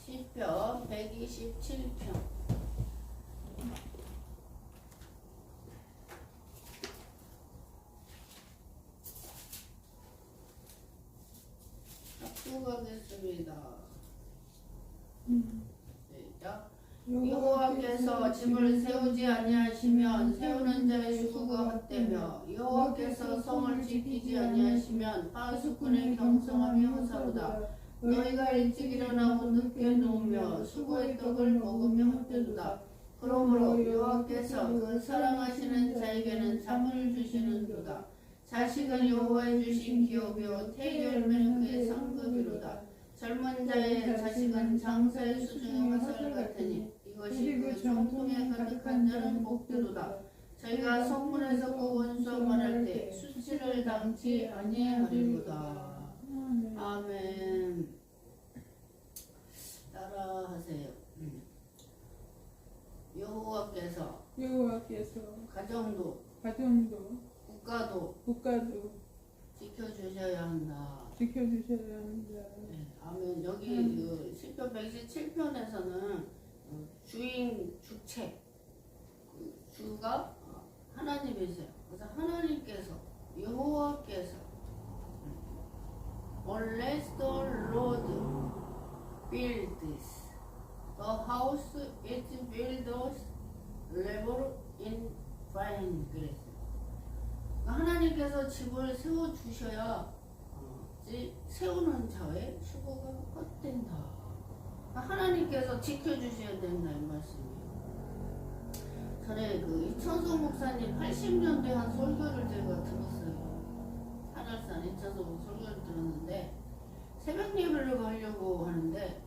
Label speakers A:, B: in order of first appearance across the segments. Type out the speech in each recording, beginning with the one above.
A: 시편 127편. 합독하겠습니다. 시작. 여호와께서 집을 세우지 아니하시면 세우는 자의 수고가 헛되며 여호와께서 성을 지키지 아니하시면 파수꾼의 경성함이 허사로다. 너희가 일찍 일어나고 늦게 누우며 수고의 떡을 먹으며 헛되도다. 그러므로 여호와께서 그 사랑하시는 자에게는 잠을 주시는도다. 자식은 여호와의 주신 기업이요 태의 열매는 그의 상급이로다. 젊은 자의 자식은 장사의 수중의 화살 같으니 이것이 그 정통에 가득한 자는 복되도다. 저희가 성문에서 그 원수와 말할 때 수치를 당치 아니하리로다. 아멘. 따라하세요. 여호와께서 가정도 국가도 지켜주셔야 한다. 네, 아멘. 여기 그 시편 127편에서는 주체 그 주가 하나님이세요. 그래서 하나님께서 여호와께서 Unless the Lord builds the house, its builders labor in vain. 그랬어요. 하나님께서 집을 세워 주셔야 세우는 자의 수고가 헛된다. 하나님께서 지켜주셔야 된다 이 말씀이에요. 전에 그 이천석 목사님 80년대 한 설교를 제가 들었어요. 산할산 이천석 설교를 들었는데 새벽 예배를 가려고 하는데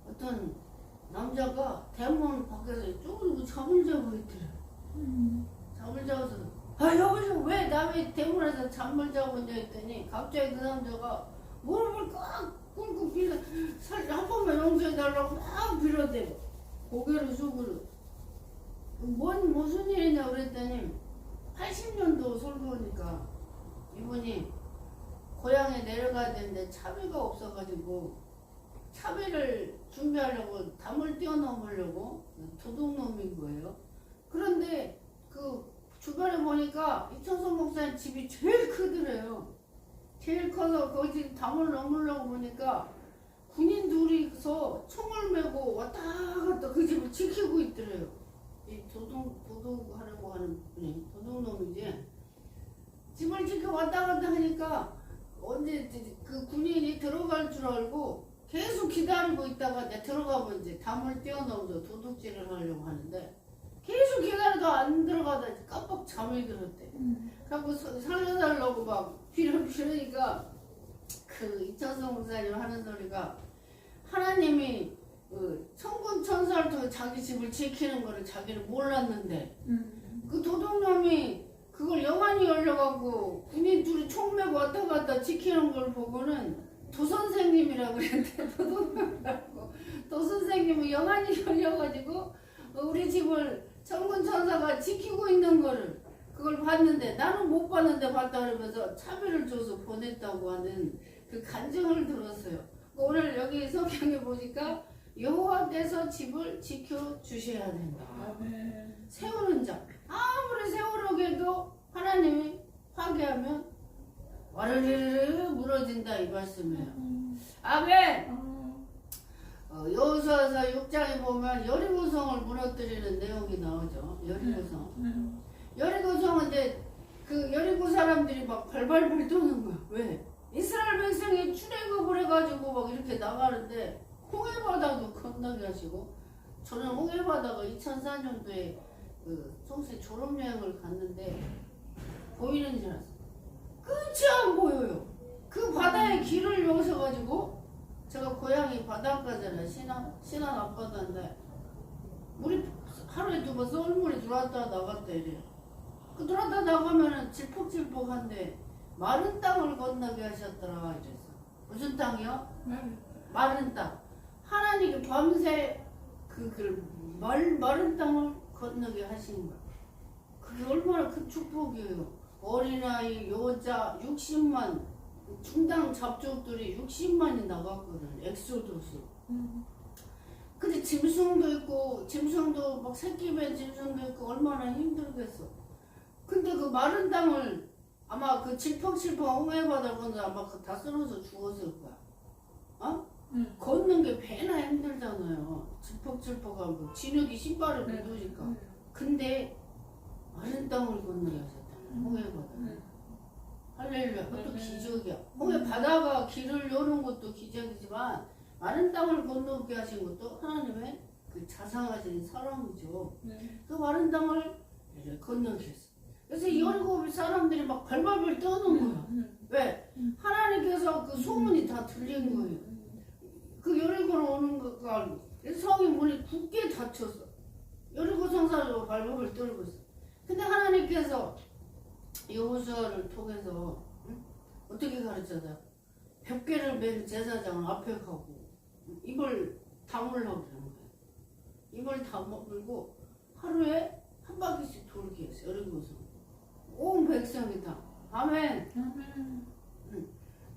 A: 어떤 남자가 대문 밖에서 이쪽으로 잠을 자고 있더래요. 잠을 자고서 여기서 왜 남의 대문에서 잠을 자고 있냐 했더니 갑자기 그 남자가 무릎을 꽉 꿇고 빌어 한 번만 용서해달라고 막 빌어대요. 고개를 숙으로. 무슨 일이냐 그랬더니 80년도 설교니까 이분이 고향에 내려가야 되는데 차비가 없어가지고 차비를 준비하려고 담을 뛰어넘으려고 도둑놈인 거예요. 그런데 그 주변에 보니까 이천석 목사님 집이 제일 크더래요. 제일 커서 거기 담을 넘으려고 보니까 군인 둘이서 총을 메고 왔다 갔다 그 집을 지키고 있더래요. 이 도둑하려고 하는 분이 도둑놈이지. 집을 지켜 왔다 갔다 하니까 언제 그 군인이 들어갈 줄 알고 계속 기다리고 있다가 이제 들어가면 이제 담을 뛰어넘어서 도둑질을 하려고 하는데 계속 기다려도 안 들어가다 깜빡 잠이 들었대. 그래갖고 살려달라고 막 빌으니까 그 이천성 목사님 하는 소리가 하나님이 천군 천사를 통해 자기 집을 지키는 거를 자기는 몰랐는데 그 도둑놈이 그걸 영안이 열려갖고 군인 둘이 총 메고 왔다 갔다 지키는 걸 보고는 도선생님이라고 그랬는데 도둑놈이라고 도선생님은 영안이 열려가지고 우리 집을 천군 천사가 지키고 있는 거를 그걸 봤는데 나는 못 봤는데 봤다 그러면서 차비를 줘서 보냈다고 하는 그 간증을 들었어요. 오늘 여기 성경에 보니까 여호와께서 집을 지켜주셔야 된다. 세우는 자 아무리 세우려고 해도 하나님이 파괴하면 와르르르 무너진다 이 말씀이에요. 아멘. 여호수아서 6장에 보면 여리고성을 무너뜨리는 내용이 나오죠. 여리고성. 여리고성은 이제 그 여리고 사람들이 막 발발발 도는 거야. 왜? 이스라엘 백성이 출애굽을 해가지고 막 이렇게 나가는데 홍해바다도 건너게 하시고 저는 홍해바다가 2004년도에 그 송세 졸업여행을 갔는데 보이는 줄 알았어요. 끝이 안 보여요. 그 바다에 길을 여셔가지고 제가 고향이 바닷가잖아요. 신안 앞바다인데 물이 하루에 두 번 썰물이 들어왔다 나갔다 이래요. 그 들어왔다 나가면은 질퍽질퍽한데 마른 땅을 건너게 하셨더라 이랬어. 무슨 땅이요? 마른 땅. 하나님이 밤새 마른 땅을 건너게 하신 거야. 그게 얼마나 큰 축복이에요. 어린아이, 여자 60만 중당 잡족들이 60만이 나갔거든. 엑소도스. 근데 짐승도 있고 짐승도 막 새끼 뱀 짐승도 있고 얼마나 힘들겠어. 근데 그 마른 땅을 아마 그 질퍽질퍽 홍해바다 건너 아마 그 다 쓰러져 죽었을 거야. 어? 걷는 게 배나 힘들잖아요. 질퍽질퍽하고 진흙이 신발을 묻으니까. 근데 마른 땅을 건너야 하셨다. 홍해바다. 할렐루야. 그것도 기적이야. 홍해 바다가 길을 여는 것도 기적이지만 마른 땅을 건너게 하신 것도 하나님의 그 자상하신 사랑이죠. 그 마른 땅을 건너게 했어. 그래서 이 여리고 사람들이 막 발발발 떠는 거야. 왜? 하나님께서 그 소문이 다 들린 거예요. 그 여리고로 오는 거가 성이 문이 굳게 닫혔어. 여리고 성사로 발발발 떨고 있어. 근데 하나님께서 여호수아를 통해서 어떻게 가르쳐줘요? 벽계를 맨 제사장 앞에 가고 입을 다물라고 그러는 거예요. 입을 다물고 하루에 한 바퀴씩 돌게 했어요. 여리고서 온 백성이 다. 아멘.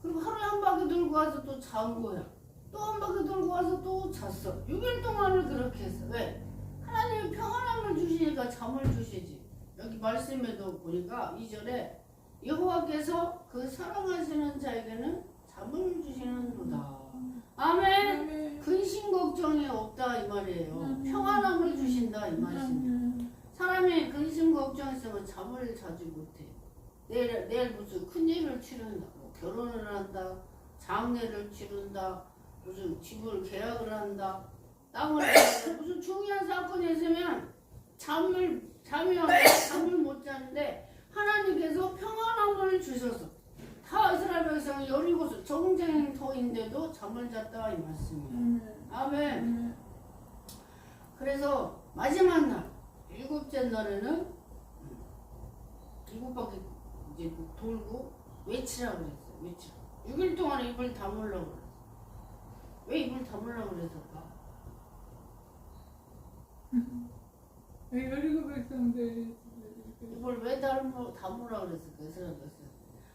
A: 그리고 하루에 한 바퀴 돌고 와서 또 잔 거야. 또 한 바퀴 돌고 와서 또 잤어. 6일 동안을 그렇게 했어. 왜? 하나님이 평안함을 주시니까 잠을 주시지. 여기 말씀에도 보니까 2절에 여호와께서 그 사랑하시는 자에게는 잠을 주시는도다. 아멘. 근심 걱정이 없다 이 말이에요. 평안함을 주신다 이 말씀이에요. 사람이 근심 걱정 있으면 잠을 자주 못해. 내일 무슨 큰일을 치른다. 뭐 결혼을 한다. 장례를 치른다. 무슨 집을 계약을 한다. 땅을 한다. 무슨 중요한 사건이 있으면 잠을 못 자는데 하나님께서 평안함을 주셔서 다 이스라엘 백성이 여리고서 정쟁터인데도 잠을 잤다 이 말씀이에요. 아멘. 그래서 마지막 날 7째 날에는 7바퀴 이제 돌고 외치라고 그랬어요. 외치라. 6일 동안 입을 다물라고 그랬어요. 왜 입을 다물라고 그랬을까?
B: 왜 여리고 백성들
A: 입을 왜 다물라고 그랬을까? 이스라엘 백성.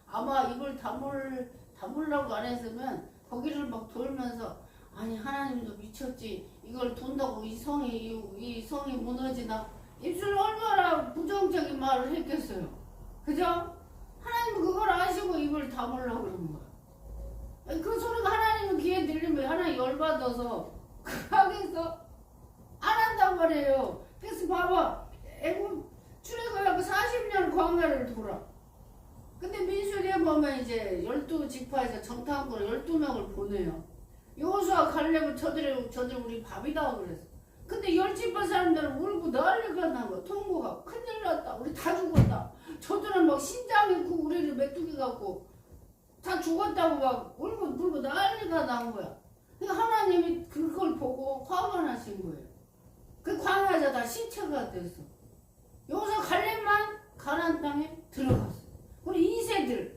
A: 아마 입을 다물라고 안 했으면 거기를 막 돌면서 아니 하나님도 미쳤지. 이걸 돈다고 이 성이 무너지나? 입술 얼마나 부정적인 말을 했겠어요. 그죠? 하나님은 그걸 아시고 입을 다물라고 그러는 거야. 그 소리가 하나님은 귀에 들리면 하나님 열받아서 하겠어? 안 한단 말이에요. 그래서 봐봐. 애국 출애굽하고 40년 광야를 돌아. 근데 민수리에 보면 이제 12지파에서 정탐꾼을 12명을 보내요. 여호수아 갈렙은 저들이 우리 밥이다 그랬어. 근데 10지파 사람들은 울고 난리가 난 거야. 통보가 큰일 났다. 우리 다 죽었다. 저들은 막 심장 있고 우리를 메뚜기 갖고 다 죽었다고 막 울고 불고 난리가 난 거야. 그러니까 하나님이 그걸 보고 화가 나신 거예요. 그 광야자 다 시체가 됐어. 여기서 갈렙만 가나안 땅에 들어갔어. 우리 2세들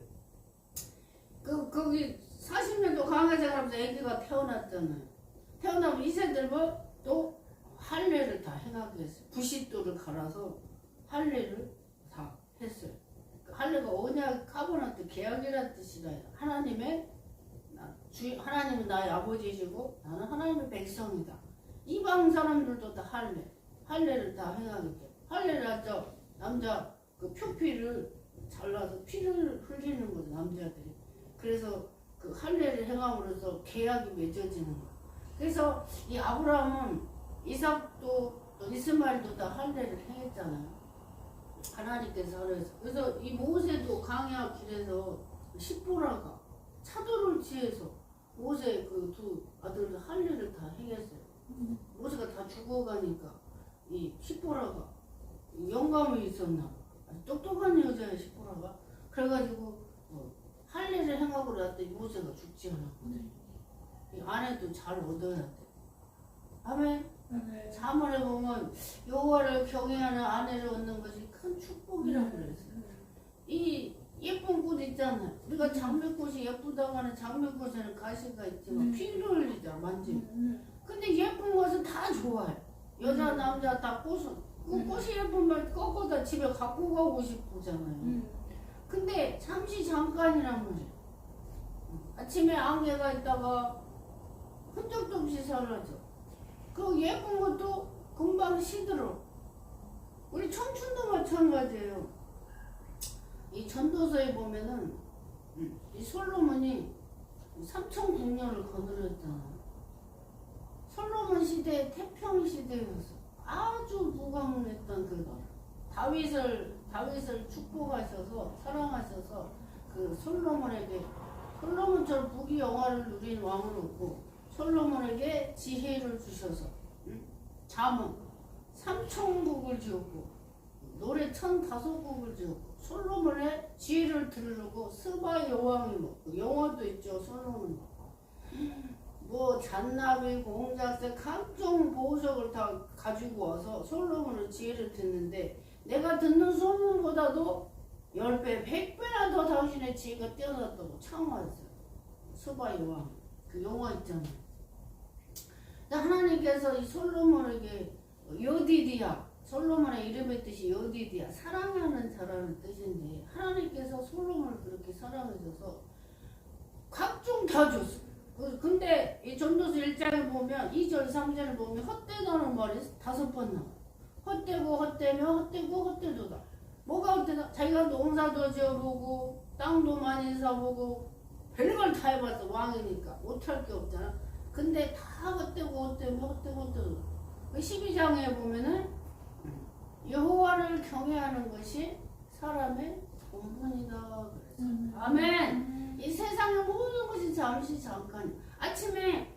A: 거기 40년도 광야자 하면서 아기가 태어났잖아요. 태어나면 2세들은 또 할례를 다 행하게 했어요. 부싯돌을 갈아서 할례를 다 했어요. 할례가 언약 카보나트 계약이라는 뜻이라 하나님은 나의 아버지시고 나는 하나님의 백성이다. 이방 사람들도 다 할례를 다 행하겠대. 할례를 하죠. 남자 그 표피를 잘라서 피를 흘리는 거죠. 남자들이. 그래서 그 할례를 행함으로써 계약이 맺어지는 거야. 그래서 이 아브라함은 이삭도 또 이스마엘도 다 할례를 행했잖아요. 하나님께서 하래서. 그래서 이 모세도 광야 길에서 십보라가 차도를 지해서 모세 그 두 아들들 할례를 다 행했어요. 모세가 다 죽어가니까 이 십보라가 영감이 있었나 봐. 아주 똑똑한 여자야 십보라가. 그래가지고 할례를 행하고 났더니 모세가 죽지 않았거든. 이 아내도 잘 얻어야 돼. 아멘. 자문에 보면 여호와를 경외하는 아내를 얻는 것이 큰 축복이라고 그랬어요. 이 예쁜 꽃 있잖아요. 우리가 장미꽃이 예쁘다고 하는 장미꽃에는 가시가 있지만 피를 흘리잖아 만지면. 근데 예쁜 것은 다 좋아요. 여자 남자 다 꽃은 그 꽃이 예쁘면 꺾어다 집에 갖고 가고 싶잖아요. 근데 잠깐이란 말이에요. 아침에 안개가 있다가 흔적도 없이 사라져. 그 예쁜 것도 금방 시들어. 우리 청춘도 마찬가지예요. 이 전도서에 보면은 이 솔로몬이 3,100년을 거느렸잖아. 솔로몬 시대, 태평 시대여서 아주 무강했던 그거. 다윗을 축복하셔서 사랑하셔서 그 솔로몬처럼 부귀영화를 누린 왕은 없고 솔로몬에게 지혜를 주셔서 잠언 3,000곡을 지었고 노래 1,005곡을 지었고 솔로몬의 지혜를 들으려고 스바 여왕이 영화도 있죠. 솔로몬 뭐 잔나비 공작새 각종 보석을 다 가지고 와서 솔로몬의 지혜를 듣는데 내가 듣는 소문보다도 10배, 100배나 더 당신의 지혜가 뛰어났다고 창화했어요. 스바 여왕 그 영화 있잖아요. 하나님께서 이 솔로몬에게 여디디야, 솔로몬의 이름의 뜻이 여디디야, 사랑하는 자라는 뜻인데 하나님께서 솔로몬을 그렇게 사랑하셔서 각종 다 줬어요. 근데 이 전도서 1장에 보면 2절 3절을 보면 헛되다는 말이 5번 나와요. 헛되고 헛되며 헛되고 헛되도다. 뭐가 헛되다? 자기가 농사도 지어보고 땅도 많이 사보고 별걸 다 해봤어. 왕이니까 못할 게 없잖아. 근데 다 헛되고 헛되며 헛되고 헛되도다. 12장에 보면은 여호와를 경외하는 것이 사람의 본분이다 그랬어요. 아멘. 이 세상의 모든 것이 잠시 잠깐. 아침에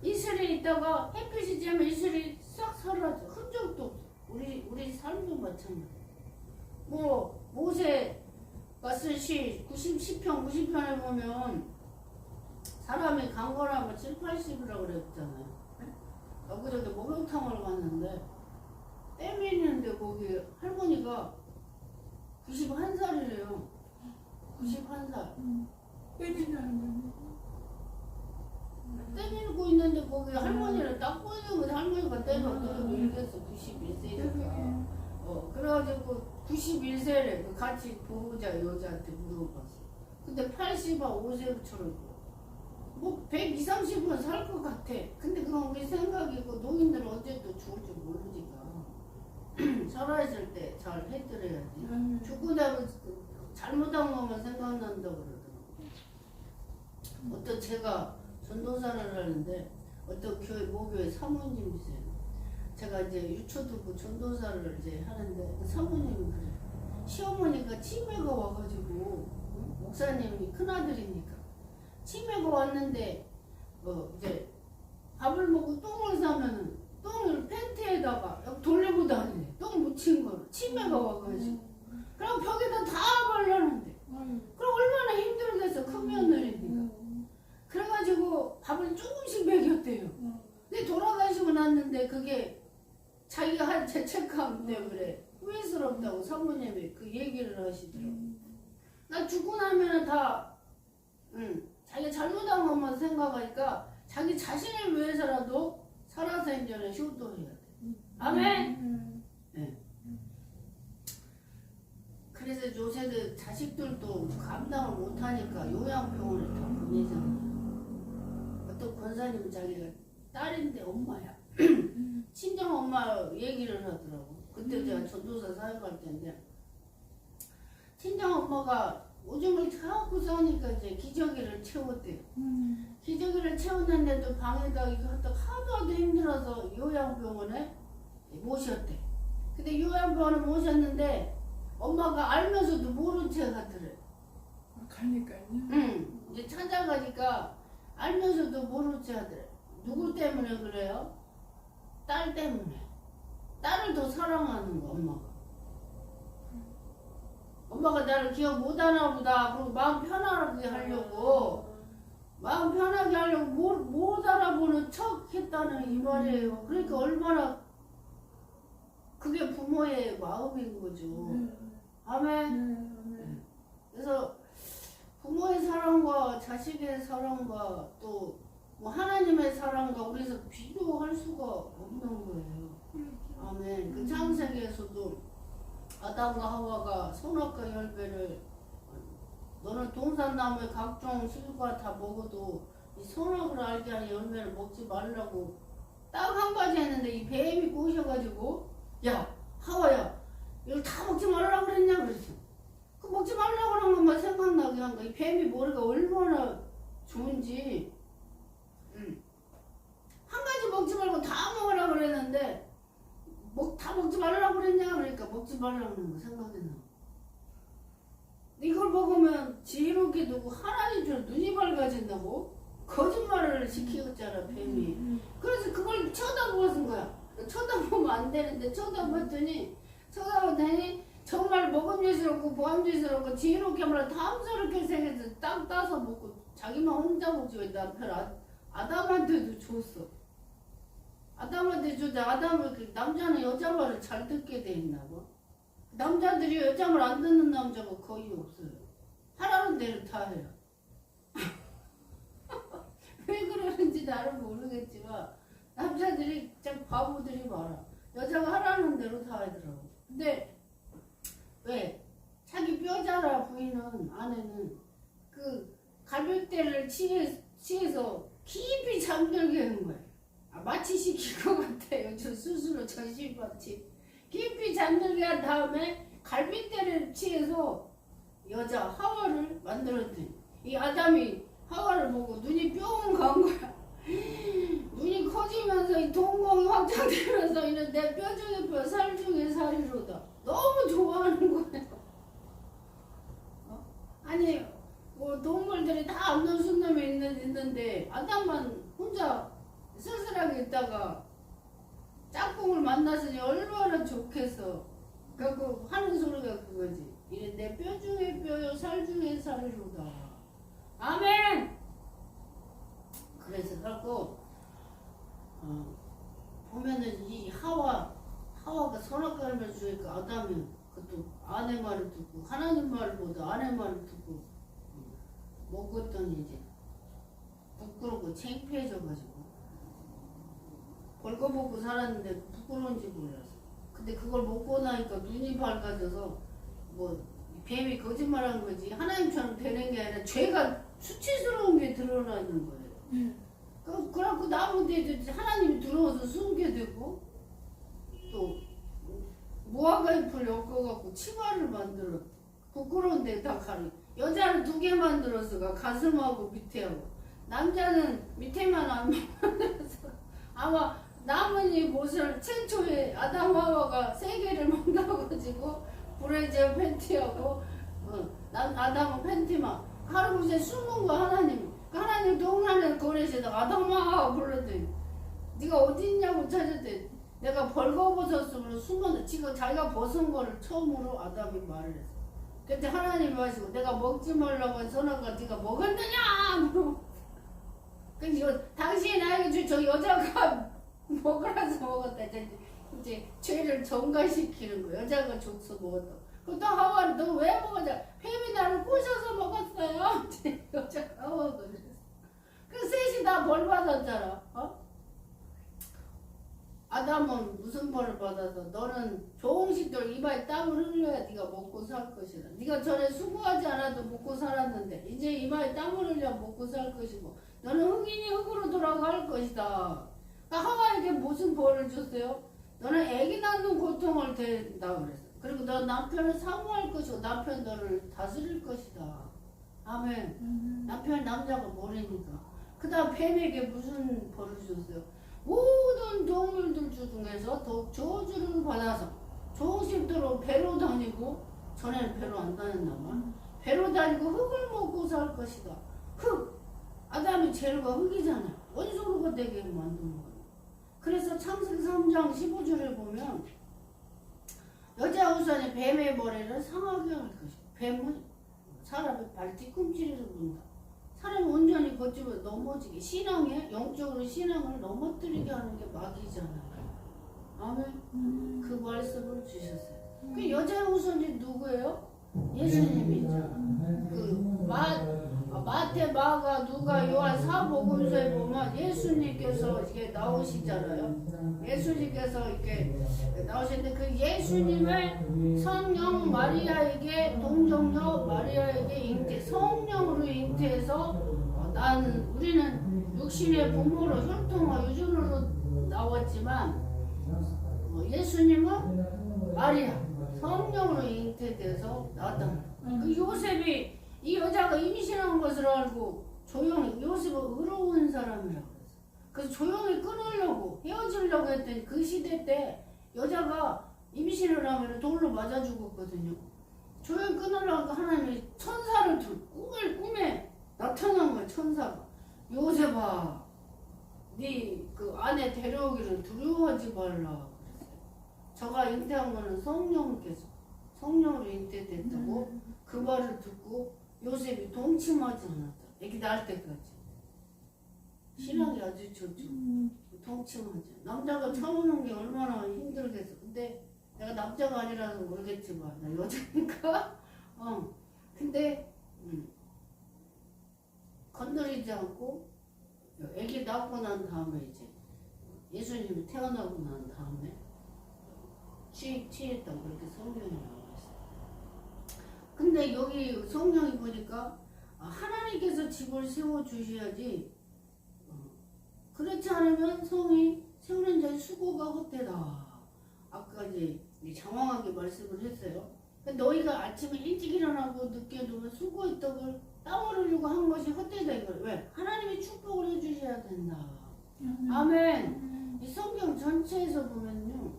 A: 이슬이 있다가 햇빛이 쬐면 이슬이 싹 사라져. 흔적도 없어. 우리 삶도 마찬가지. 뭐 모세가 쓴 시 90시편 90편에 보면 사람이 강건하면 7, 80이라고 그랬잖아요. 여기저기 목욕탕을 갔는데 땀이 있는데 거기 할머니가 91살이래요. 91살.
B: 때리는
A: 때리고 있는데 거기 할머니를 딱 보이는 거지. 할머니가 때렸더니 밀겠어. 91세니까. 그래가지고 91세래. 그 같이 보호자 여자한테 물어봤어. 근데 80아 5세처럼 뭐 120, 30은 살 것 같아. 근데 그건 우리 생각이고 노인들은 언제 또 죽을지 모르니까 살아있을 때 잘 해드려야지. 죽고 나면 잘못한 것만 생각난다고 그러더라고요. 어떤 제가 전도사를 하는데 어떤 교회 모교회 사모님이세요. 제가 이제 유초두부 전도사를 이제 하는데 그 사모님이 그래요. 시어머니가 치매가 와가지고 목사님이 큰아들이니까 치매가 왔는데 이제 밥을 먹고 똥을 싸면은 똥을 팬티에다가 돌리고 다니네. 똥 묻힌 거를 치매가 와가지고 그럼 벽에다 다 발랐는데 그럼 얼마나 힘들겠어. 큰 며느리니까. 그래가지고 밥을 조금씩 먹였대요. 근데 돌아가시고 났는데 그게 자기가 한 죄책감 때문에 후회스럽다고 사모님이 그 얘기를 하시더라고. 나 죽고 나면은 다 자기가 잘못한 것만 생각하니까 자기 자신을 위해서라도 살아서 인전에 효도해야 돼. 아멘. 네. 그래서 요새는 자식들도 감당을 못하니까 요양병원을 다 보내잖아요. 어떤 권사님은 자기가 딸인데 엄마야. 친정 엄마 얘기를 하더라고. 그때 제가 전도사 사역할 때인데 친정 엄마가 오줌을 자꾸 싸니까 이제 기저귀를 채웠대요. 기저귀를 채웠는데도 방에다 이거 하도 힘들어서 요양병원에 모셨대. 근데 요양병원에 모셨는데 엄마가 알면서도 모른 채 가더래.
B: 가니까요.
A: 이제 찾아가니까 알면서도 모른 채 하더래. 누구 때문에 그래요? 딸 때문에. 딸을 더 사랑하는 거 엄마가. 엄마가 나를 기억 못하나 보다. 그리고 마음 편하게 하려고 못 알아보는 척 했다는 이 말이에요. 그러니까 얼마나 그게 부모의 마음인 거죠. 아멘. 그래서 부모의 사랑과 자식의 사랑과 또 뭐 하나님의 사랑과 우리에서 비교할 수가 없는 거예요. 아멘. 그 창세기에서도 아담과 하와가 선악과 열매를 너는 동산나무의 각종 실과 다 먹어도 이 선악을 알게 하는 열매를 먹지 말라고 딱 한 가지 했는데 이 뱀이 꼬셔가지고 야 하와야 이걸 다 먹지 말라고 그랬냐 그랬어. 그 먹지 말라고 그런 것만 생각나게 한 거야. 이 뱀이 머리가 얼마나 좋은지. 한 가지 먹지 말고 다 먹으라고 그랬는데 다 먹지 말라고 그랬냐 그러니까 먹지 말라고 그런 거 생각이 나. 이걸 먹으면 지혜롭게 두고 하나님처럼 눈이 밝아진다고 거짓말을 시키었잖아 뱀이. 그래서 그걸 쳐다보는 거야. 쳐다보면 안 되는데 쳐다봤더니 정말 먹음직스럽고 보암직스럽고 지혜롭게 말하 탐스럽게 생겨서 딱 따서 먹고 자기만 혼자 먹지 왜 남편 아담한테도 줬어. 아담한테 줬는데 아담은 남자는 여자 말을 잘 듣게 돼 있나고. 남자들이 여자 말 안 듣는 남자가 거의 없어요. 하라는 대로 다 해요. 왜 그러는지 나는 모르겠지만 남자들이 참 바보들이 많아. 여자가 하라는 대로 다 하더라고. 근데 왜 자기 뼈자라 부인은 아내는 그 갈비뼈를 치해서 깊이 잠들게 하는 거야. 마취 시킨 것 같아요. 저 스스로 전신마취. 깊이 잠들게 한 다음에 갈비뼈를 치해서 여자 하와를 만들었더니 이 아담이 하와를 보고 눈이 뿅 간 거야. 눈이 커지면서 이 동공이 확장되면서 이런 내 뼈 중에 뼈, 살 중에 살이로다. 너무 좋아하는 거예요. 아니 뭐 동물들이 다 암놈 순놈이 있는데 아담만 혼자 쓸쓸하게 있다가 짝꿍을 만났으니 얼마나 좋겠어. 그래갖고 하는 소리가 그거지. 이래 내 뼈 중에 뼈요 살 중에 살이로다. 아멘. 그래서 갖고 보면은 이 하와가 선악과를 주니까 아담이 그것도 아내 말을 듣고 하나님 말보다 아내 말을 듣고 먹었더니 이제 부끄럽고 창피해져가지고 벌거벗고 살았는데 부끄러운지 몰랐어. 근데 그걸 먹고 나니까 눈이 밝아져서 뭐 뱀이 거짓말한 거지 하나님처럼 되는 게 아니라 죄가 수치스러운 게 드러나는 거예요. 그래갖고 나무인데 하나님이 들어와서 숨게 되고 또 무화과 잎을 엮어갖고 치마를 만들어. 부끄러운데 다 가리. 여자는 2개 만들었어가 가슴하고 밑에하고. 남자는 밑에만 안 만들었어. 아마 나뭇잎 옷을 최초에 아담 하와가 3개를 만들어가지고 브레이저 팬티하고 아담은 팬티만 할아버지 숨은 거 하나님. 하나님 동산에 거래시다가 아담아 불렀더니 네가 어디 있냐고 찾았더니 내가 벌거벗었으면 숨어서 지금 자기가 벗은 거를 처음으로 아담이 말을 했어. 그때 하나님이 하시고 내가 먹지 말라고 한 선악과 네가 먹었느냐 물어봤어. 그래서 이거 당신이 나에게 준 저 여자가 먹으라서 먹었다. 이제 죄를 전가시키는 거. 여자가 줘서 먹었다. 그또 하와는 너 왜 먹었냐? 뱀이 나를 꼬셔서 먹었어요. 여자가 하와가 그랬어. 그 셋이 다 벌 받았잖아. 아담은 무슨 벌을 받아서 너는 좋은 식들 이마에 땀을 흘려야 네가 먹고 살 것이다. 네가 전에 수고하지 않아도 먹고 살았는데 이제 이마에 땀을 흘려 먹고 살 것이고 너는 흑인이 흑으로 돌아갈 것이다. 그러니까 하와에게 무슨 벌을 줬어요? 너는 애기 낳는 고통을 된다 그랬어. 그리고 너 남편을 사모할 것이고 남편 너를 다스릴 것이다. 아멘. 남편 남자가 모르니까. 그 다음 뱀에게 무슨 벌을 줬어요? 모든 동물들 중에서 더욱 저주를 받아서 좋은 식대로 배로 다니고 전에는 배로 안 다녔나봐. 배로 다니고 흙을 먹고 살 것이다. 흙. 아담이 재료가 흙이잖아. 원소로가 되게 만드는 거야. 그래서 창세기 3장 15절에 보면 여자 우선이 뱀의 머리를 상하게 할 것이다. 뱀은 사람의 발 뒤꿈치를 본다. 사람이 온전히 거짓을 넘어지게 신앙에 영적으로 신앙을 넘어뜨리게 하는 게 마귀잖아요. 아멘. 그 말씀을 주셨어요. 그 여자 우선이 누구예요? 예수님이죠. 그 마태, 마가, 누가, 요한 사복음서에 보면 예수님께서 이렇게 나오시잖아요. 예수님께서 이렇게 나오시는데 그 예수님을 성령 마리아에게 동정녀 마리아에게 잉태 성령으로 잉태해서 우리는 육신의 부모로 혈통과 유전으로 나왔지만 예수님은 마리아 성령으로 잉태돼서 나왔다. 그 요셉이 이 여자가 임신한 것을 알고 조용히 요셉은 의로운 사람이라고 그랬어. 그래서 조용히 끊으려고 헤어지려고 했더니 그 시대 때 여자가 임신을 하면 돌로 맞아 죽었거든요. 조용히 끊으려고 하나님이 천사를 꿈에 나타난 거야. 천사가 요셉아 네 그 아내 데려오기를 두려워하지 말라 그랬어요. 저가 잉태한 거는 성령으로 잉태됐다고 그 말을 듣고 요셉이 동침하지 않았다. 애기 낳을 때까지 신앙이 아주 좋죠. 동침하지. 남자가 참는 게 얼마나 힘들겠어. 근데 내가 남자가 아니라서 모르겠지만 나 여자니까 근데 건드리지 않고 애기 낳고 난 다음에 이제 예수님이 태어나고 난 다음에 취했다고 그렇게 성경에 나와 있어요. 근데 여기 성경이 보니까 하나님께서 집을 세워주셔야지 그렇지 않으면 성이 세우는 자의 수고가 헛되다. 아까 이제 장황하게 말씀을 했어요. 너희가 아침에 일찍 일어나고 늦게 누면 수고했던 땀 흘리고 한 것이 헛되다 이걸. 왜? 하나님이 축복을 해주셔야 된다. 아멘. 이 성경 전체에서 보면요,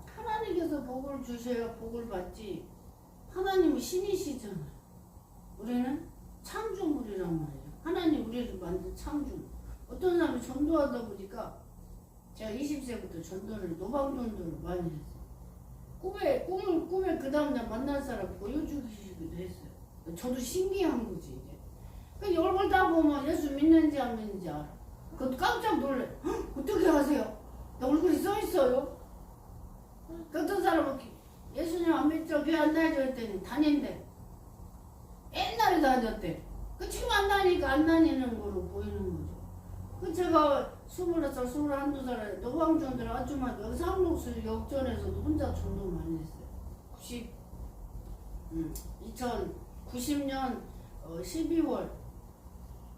A: 하나님께서 복을 주셔야 복을 받지. 하나님이 신이시잖아요. 우리는 창조물이란 말이에요. 하나님 우리를 만든 창조물. 어떤 사람이 전도하다 보니까 제가 20세부터 전도를 노방전도를 많이 했어요. 꿈에 그 다음날 만날 사람 보여주시기도 했어요. 저도 신기한 거지 이제. 그 얼굴 다 보면 예수 믿는지 안 믿는지 알아. 그것도 깜짝 놀래. 어떻게 아세요? 나 얼굴이 써 있어요. 그 어떤 사람은 예수님 안 믿죠? 교회 안 다니죠? 했더니 다닌대. 옛날에 다녔대. 그 지금 안 다니니까 안 다니는 거로 보이는 거죠. 그 제가 20살, 21살에 노방전들 아줌마 상록수 역전에서도 혼자 전도 많이 했어요. 2090년 12월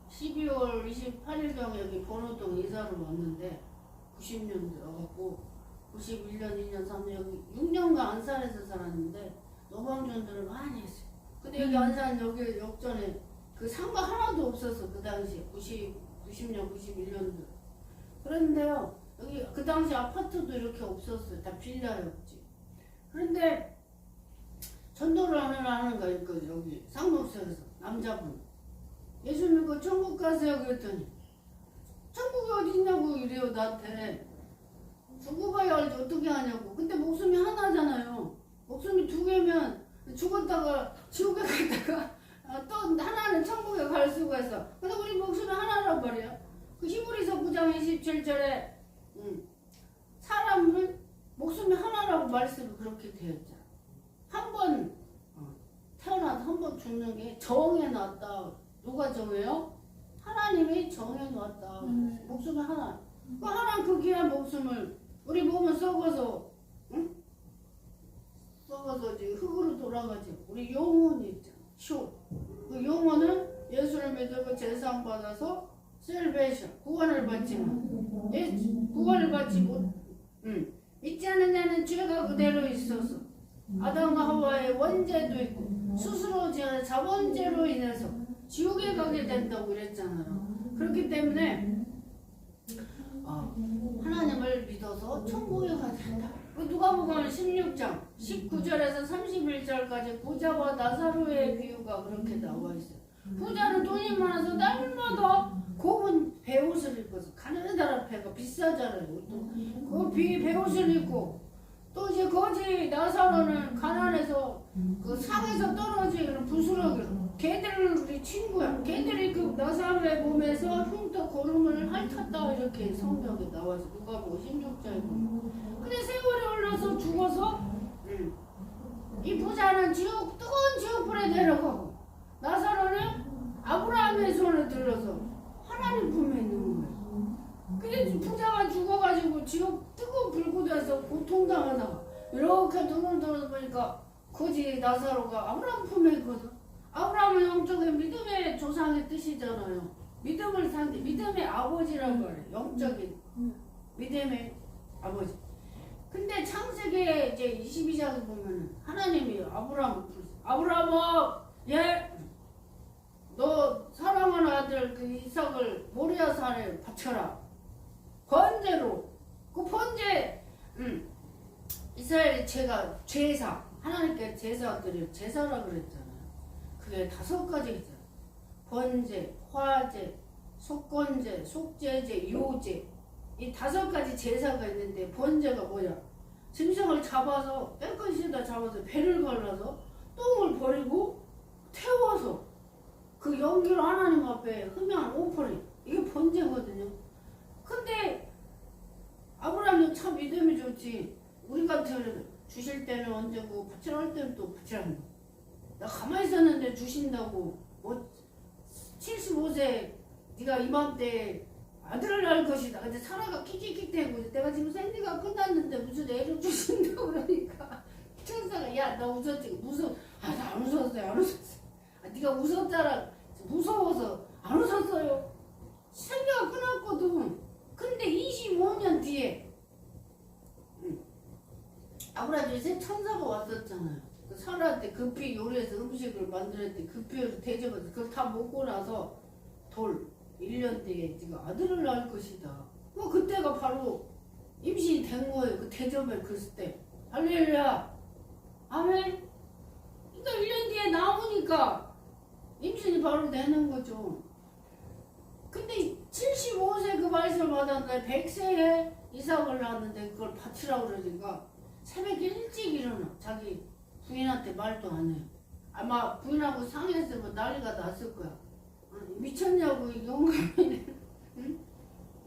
A: 28일경 여기 번호동 이사로 왔는데 90년 들어갔고 91년, 2년, 3년 여기 6년간 안산에서 살았는데 노방전들을 많이 했어요. 근데 여기 안산 여기 역전에 그 상가 하나도 없었어. 그 당시에 90년, 91년도. 그런데요 여기 그 당시 아파트도 이렇게 없었어요. 다 빌라였지. 그런데 전도를 하는 거예요. 여기 상록수에서 남자분 예수 믿고 천국 가세요 그랬더니 천국이 어디 있냐고 이래요 나한테. 죽어봐야 알지 어떻게 하냐고. 근데 목숨이 하나잖아요. 목숨이 두 개면 죽었다가 지옥에 갔다가 또 하나는 천국에 갈 수가 있어. 근데 우리 목숨이 하나란 말이야. 그 히브리서 9장 27절에 사람은 목숨이 하나라고 말씀이 그렇게 되었잖아. 한 번 태어나서 한 번 죽는 게 정해놨다. 누가 정해요? 하나님이 정해놨다. 목숨이 하나. 그 하나 그 귀한 목숨을 우리 몸은 썩어서 썩어서 지금 흙으로 돌아가지. 우리 영혼이 있잖아. 그 영혼은 예수를 믿고 제상 받아서 셀베이션 구원을 받지만 구원을 받지 못 믿지 않는 자는 죄가 그대로 있어서 아담과 하와의 원죄도 있고 스스로 지은 자본죄로 인해서 지옥에 가게 된다고 그랬잖아요. 그렇기 때문에 하나님을 믿어서 천국에 가야 된다. 누가복음 16장 19절에서 31절까지 부자와 나사로의 비유가 그렇게 나와 있어요. 부자는 돈이 많아서 날마다 곱은 베옷을 입고서 가느다란 배가 비싸잖아요. 그 베옷을 입고 또 이제 거지 나사로는 가난해서 그 상에서 떨어지는 부스러기로 걔들을 우리 친구야. 걔들이 그 나사로의 몸에서 흉터 고름을 핥았다 이렇게 성경에 나와서 누가복음 16장에 보면. 근데 세월이 흘러서 죽어서 이 부자는 뜨거운 지옥불에 내려가고 나사로는 아브라함의 손을 들어서 하나님 품에 있는 거예요. 근데 부자가 죽어가지고 지옥 뜨거운 불구돼서 고통당하다가 이렇게 눈을 들어보니까 거지 나사로가 아브라함 품에 있거든. 아브라함은 영적인 믿음의 조상의 뜻이잖아요. 믿음을 상대, 믿음의 아버지라고 그래. 영적인 믿음의 아버지. 근데 창세기 이제 22장에 보면 하나님이 아브라함을 부르세요. 아브라함아, 예, 너 사랑하는 아들 그 이삭을 모리아 산에 바쳐라. 번제로. 그 번제, 이스라엘의 제사. 하나님께 제사 드려. 제사라 그랬잖아요. 그게 5가지 있잖아요. 번제, 화제, 속건제, 속제제, 요제. 이 5가지 제사가 있는데 번제가 뭐야? 짐승을 잡아서 깨끗이다 잡아서 배를 갈라서 똥을 버리고 태워서 그 연기로 하나님 앞에 흠양 오퍼링 이게 번제거든요. 근데 아브라함이 참 믿음이 좋지. 우리 같으면 주실 때는 언제고 바치라 할 때는 또 바치라는 거. 나 가만히 있었는데 주신다고 뭐 75세 네가 이맘때 아들을 낳을 것이다. 근데 사라가 킥킥킥대고 내가 지금 생리가 끝났는데 무슨 애를 주신다고 그러니까 천사가 야 너 웃었지? 나 안 웃었어요. 안 웃었어요. 네가 웃었잖아. 무서워서 안 웃었어요. 생리가 끝났거든. 근데 25년 뒤에 아브라함 새 천사가 왔었잖아요. 그 사라한테 급히 요리해서 음식을 만들었더니 급히 대접해서 그걸 다 먹고 나서 돌 1년 뒤에 네가 아들을 낳을 것이다. 뭐 그때가 바로 임신이 된 거예요. 그 대접을 글쓸 때. 할렐루야. 아멘. 그러니까 1년 뒤에 나오니까 임신이 바로 되는 거죠. 근데 75세 그 말씀을 받았는데 100세에 이삭을 낳았는데 그걸 바치라고 그러니까 새벽에 일찍 일어나. 자기 부인한테 말도 안 해요. 아마 부인하고 상의했으면 난리가 났을 거야. 미쳤냐고 이 영감이네. 응?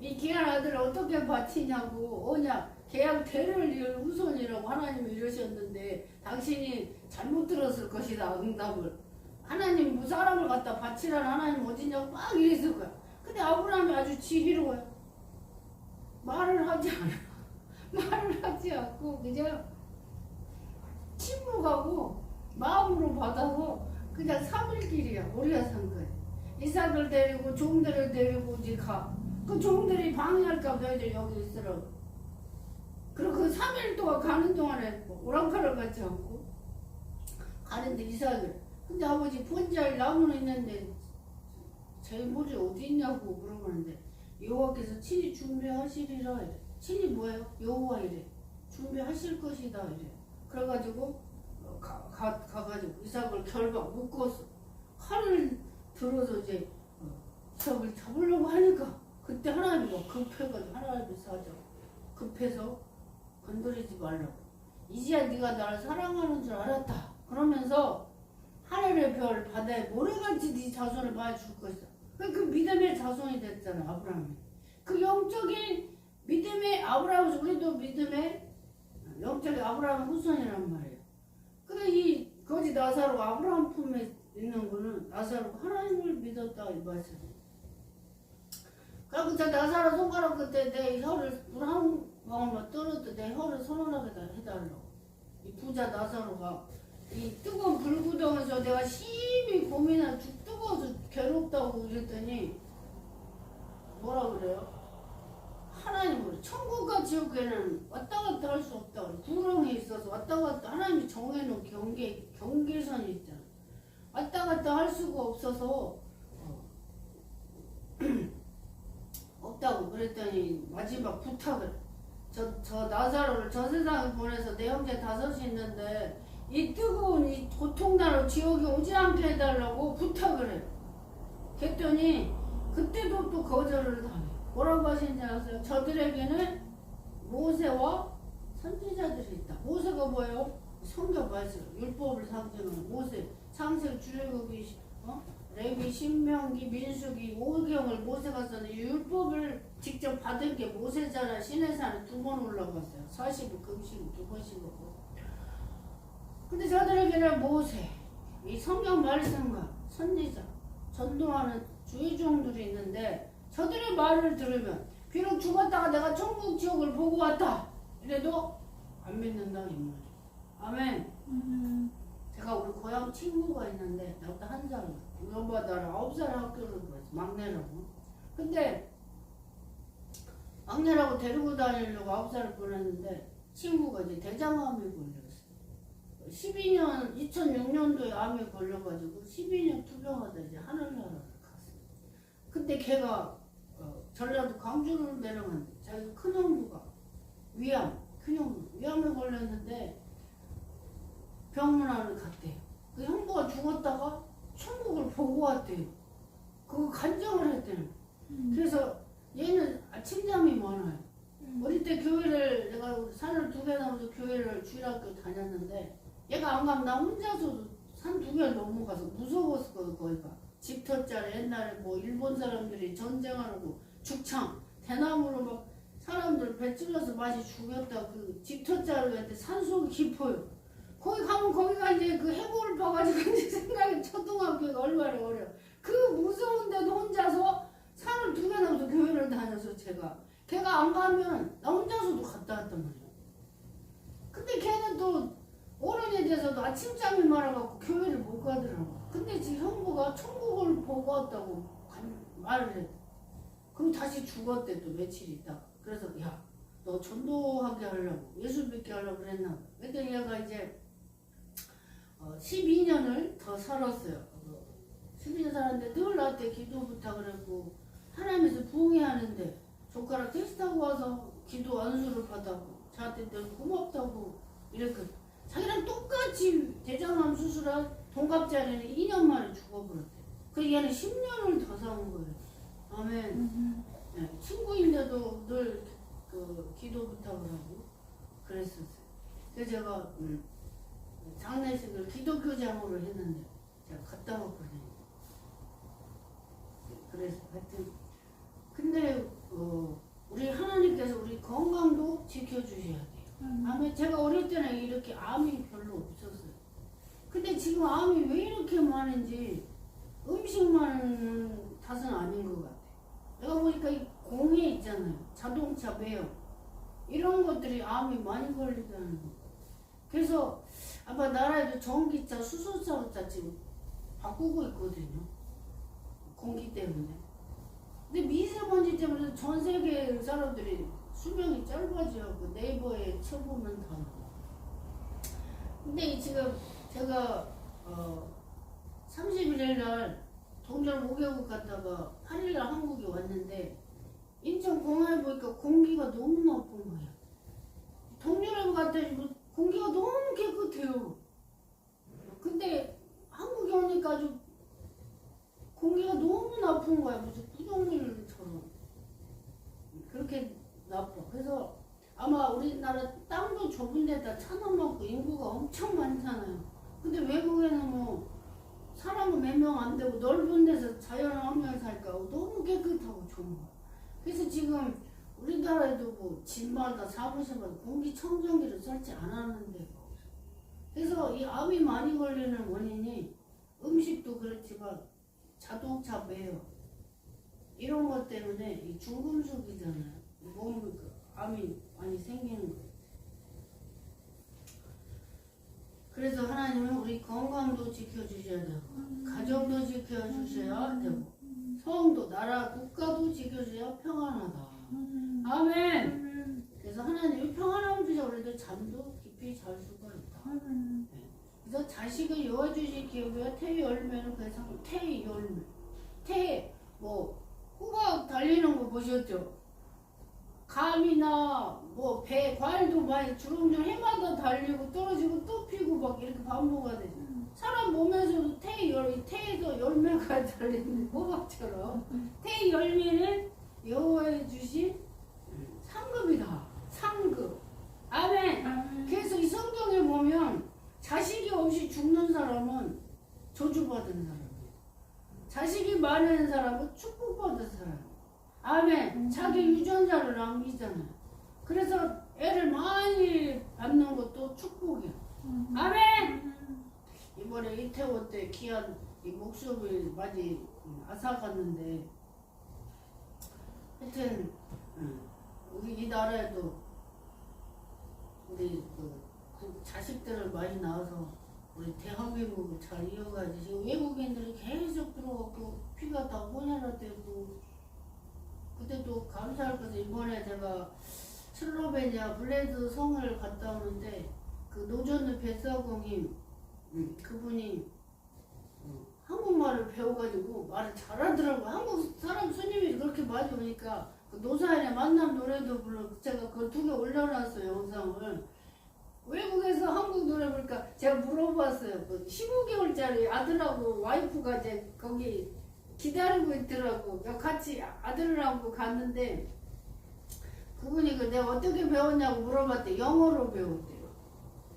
A: 이 귀한 아들을 어떻게 바치냐고. 오냐 계약 대를 이을 후손이라고 하나님이 이러셨는데 당신이 잘못 들었을 것이다. 응답을. 하나님 뭐 사람을 갖다 바치라는 하나님 어디냐고 막 이랬을 거야. 근데 아브라함이 아주 지혜로워요. 말을 하지 않아. 말을 하지 않고 그냥 침묵하고 마음으로 받아서 그냥 3일길이야. 모리아 산까지. 이삭을 데리고 종들을 데리고 이제 가. 그 종들이 방해할까 봐 너희들 여기 있으라고. 그리고 그 3일 동안 가는 동안에 오랑카를 같지 않고 가는데 이삭을. 근데 아버지 번제할 나무는 있는데 제 물이 어디 있냐고 물어보는데 여호와께서 친히 준비하시리라 이래. 친히 뭐예요? 여호와 이래. 준비하실 것이다 이래. 그래가지고 가가지고 이삭을 결박 묶었어. 칼을 들어서 이제 이삭을 잡으려고 하니까 그때 하나님이 막 급해가지고 하나님이 사자 급해서 건드리지 말라고. 이제야 네가 나를 사랑하는 줄 알았다. 그러면서 하늘의 별 바다에 모래같이 네 자손을 봐줄 것이다. 그 믿음의 자손이 됐잖아 아브라함이. 그 영적인 믿음의 아브라함, 우리도 믿음의 영적인 아브라함 후손이란 말이에요. 근데 이 거지 나사로 아브라함 품에 있는 거는 나사로가 하나님을 믿었다 이 말씀이에요. 그리고 저 나사로 손가락 끝에 내 혀를 물 한 방울만 떨어도 내 혀를 선언하게 해달라고. 이 부자 나사로가 이 뜨거운 불구덩에서 내가 심히 고민한 뜨거워서 괴롭다고 그랬더니 뭐라 그래요? 하나님으로 천국과 지옥에는 왔다 갔다 할 수 없다. 구렁이 있어서 왔다 갔다 하나님이 정해놓은 경계선이 있잖아. 왔다 갔다 할 수가 없어서 없다고 그랬더니 마지막 부탁을 저 나사로를 저 세상에 보내서 내 형제 5이 있는데 이 뜨거운 이 고통나라 지옥에 오지 않게 해달라고 부탁을 해. 그랬더니 그때도 또 거절을 당해. 뭐라고 하시는지 아세요? 저들에게는 모세와 선지자들이 있다. 모세가 뭐예요? 성경 말씀, 율법을 상징하는 모세, 창세기, 출애굽기, 레위, 신명기, 민수기, 오경을 모세가 써는 율법을 직접 받은 게 모세잖아. 시내산에 2번 올라갔어요. 40일 금식 2번씩 먹고. 근데 저들에게는 모세, 이 성경 말씀과 선지자, 전도하는 주의종들이 있는데 저들의 말을 들으면 비록 죽었다가 내가 천국 지옥을 보고 왔다 이래도 안 믿는다 이 말이에요. 아멘. 제가 우리 고향 친구가 있는데 나보다 한 살, 우리 엄마 나를 9살 학교를 보냈어. 막내라고. 근데 막내라고 데리고 다니려고 9살을 보냈는데 친구가 이제 대장암이 걸렸어. 2006년도에 암이 걸려가지고 12년 투병하다 이제 하늘나라를 갔어. 근데 걔가 전라도 광주를 내려갔는데 자기 큰형부가 큰형부 위암에 걸렸는데 병문안을 갔대요. 그 형부가 죽었다가 천국을 보고 왔대요. 그거 간증을 했대요. 그래서 얘는 아침잠이 많아요. 어릴 때 교회를 내가 산을 2개 넘어서 교회를 주일학교 다녔는데 얘가 안 가면 나 혼자서도 산 2개를 넘어가서 무서웠어. 거기가 집터짜리 옛날에 뭐 일본 사람들이 전쟁하려고 죽창 대나무로 막 사람들 배 찔러서 맛이 죽였다. 그 집터짜리한테 산속이 깊어요. 거기 가면 거기가 이제 그 해골을 봐가지고 이제 생각이 초등학교가 얼마나 어려. 그 무서운데도 혼자서 산을 2개 넘어서 교회를 다녀서 걔가 안 가면 나 혼자서도 갔다 왔단 말이야. 근데 걔는 또 어른이 돼서도 아침잠이 많아갖고 교회를 못 가더라고. 근데 지금 형부가 천국을 보고 왔다고 말을 해. 그럼 다시 죽었대 또 며칠 있다가. 그래서 야, 너 전도하게 하려고 예수 믿게 하려고 그랬나 봐. 그러니까 얘가 이제 12년을 더 살았어요. 12년 살았는데 늘 나한테 기도 부탁을 했고 하나님에서 부흥해 하는데 조카랑 택시타고 와서 기도 안수를 받았고 저한테 늘 고맙다고 이랬거든. 자기랑 똑같이 대장암 수술한 동갑자리는 2년 만에 죽어버렸대. 그 얘는 10년을 더 사는 거예요. 아멘. 네, 친구인데도 늘 그 기도 부탁을 하고 그랬었어요. 그래서 제가 장례식을 기독교장으로 했는데 제가 갔다 왔거든요. 그래서 하여튼 근데 우리 하나님께서 우리 건강도 지켜주셔야 돼요. 아멘. 제가 어릴 때는 이렇게 암이 별로 없었어요. 근데 지금 암이 왜 이렇게 많은지 음식만 탓은 아닌 것 같아요. 내가 보니까 이 공해 있잖아요. 자동차 매연 이런 것들이 암이 많이 걸리다는 거. 그래서 아마 나라에도 전기차, 수소차 지금 바꾸고 있거든요. 공기 때문에. 근데 미세먼지 때문에 전 세계 사람들이 수명이 짧아져갖고 네이버에 쳐보면 다 나와. 근데 지금 제가 31일 날 동전 5개국 갔다가 8일 날 한국에 왔는데 인천 공항에 보니까 공기가 너무 나쁜 거야. 동유럽 갔더니 공기가 너무 깨끗해요. 근데 한국에 오니까 아주 공기가 너무 나쁜 거야. 무슨 부동물처럼. 그렇게 나빠. 그래서 아마 우리나라 땅도 좁은 데다 차도 많고 인구가 엄청 많잖아요. 근데 외국에는 뭐 사람은 몇 명 안 되고 넓은 데서 자연환경에 살까 너무 깨끗하고 좋은 거야. 그래서 지금 우리나라에도 뭐 집마다 사무실마다 공기청정기를 설치 안 하는 데가 없어. 그래서 이 암이 많이 걸리는 원인이 음식도 그렇지만 자동차 매연 이런 것 때문에 이 중금속이잖아요. 몸 암이 많이 생기는 거예요. 그래서 하나님은 우리 건강도 지켜주셔야 되고 가정도 지켜주셔야 되고 성도, 나라, 국가도 지켜주셔야 평안하다. 아멘. 그래서 하나님이 평안함을 주셔. 우리도 잠도 깊이 잘 수가 있다. 네. 그래서 자식을 여와주시기 위해 태의 열매는 그래서 태의 열매. 뭐 호박 달리는 거 보셨죠? 감이나 뭐 배, 과일도 많이 주렁주렁 해마다 달리고 떨어지고 또 피고 막 이렇게 반복하듯이 사람 몸에서도 태에서 열매가 달리는 호박처럼 태의 열매는 여호와의 주신 상급이다. 상급. 아멘. 그래서 이 성경에 보면 자식이 없이 죽는 사람은 저주받은 사람이에요. 자식이 많은 사람은 축복받은 사람이에요. 아멘. 자기 유전자를 남기잖아요. 그래서 애를 많이 낳는 것도 축복이야. 아멘. 이번에 이태원 때 귀한 이 목숨을 많이 앗아갔는데 하여튼 우리 이 나라에도 우리 그 자식들을 많이 낳아서 우리 대한민국을 잘 이어가지. 지금 외국인들이 계속 들어오고 피가 다 혼혈화되고. 그때도 감사할 것은 이번에 제가 슬로베니아 블레드 성을 갔다 오는데 그 노전의 뱃사공이 그분이 한국말을 배워가지고 말을 잘하더라고요. 한국 사람 손님이 그렇게 많이 오니까 그 노사연의 만남 노래도 불러 제가 그걸 2개 올려놨어요. 영상을. 외국에서 한국 노래 부르니까 제가 물어봤어요. 그 15개월짜리 아들하고 와이프가 이제 거기 기다리고 있더라고. 같이 아들하고 갔는데 그분이 그 내가 어떻게 배웠냐고 물어봤대. 영어로 배웠대요.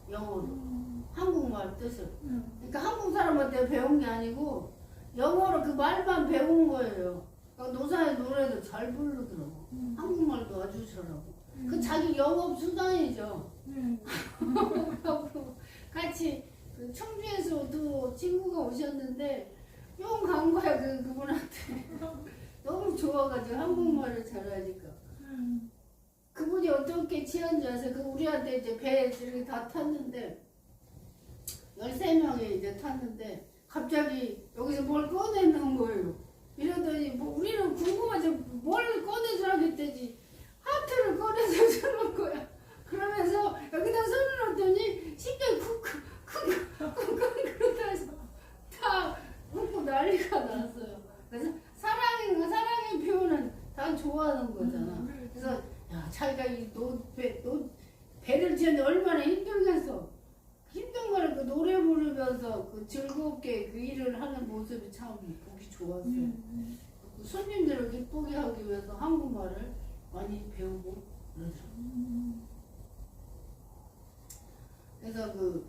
A: 영어로. 한국말 뜻을. 그러니까 한국 사람한테 배운 게 아니고 영어로 그 말만 배운 거예요. 그러니까 노사의 노래도 잘 부르더라고. 한국말도 아주 잘하고. 그 자기 영업 수단이죠. 같이 그 청주에서도 친구가 오셨는데 뿅 간 거야 그분한테. 너무 좋아가지고 한국말을 잘하니까. 그분이 어떻게 취한 줄 아세요? 그 우리한테 이제 배에 이렇게 다 탔는데 13명이 이제 탔는데 갑자기 여기서 뭘 꺼내는 거예요. 이러더니 뭐 우리는 궁금하지 뭘 꺼내주라 했더니 하트를 꺼내서 주는 거야. 그러면서 여기다 손을 놨더니 심장이 쿵쿵쿵쿵 그러다 해서 다 웃고 난리가 났어요. 그래서 사랑의 표현은 다 좋아하는 거잖아. 그래서 야 자기가 이 배를 지었는데 얼마나 힘들겠어. 힘든 거를 그 노래 부르면서 그 즐겁게 그 일을 하는 모습이 참 보기 좋았어요. 그 손님들을 기쁘게 하기 위해서 한국말을 많이 배우고 그러더라고요. 그래서 그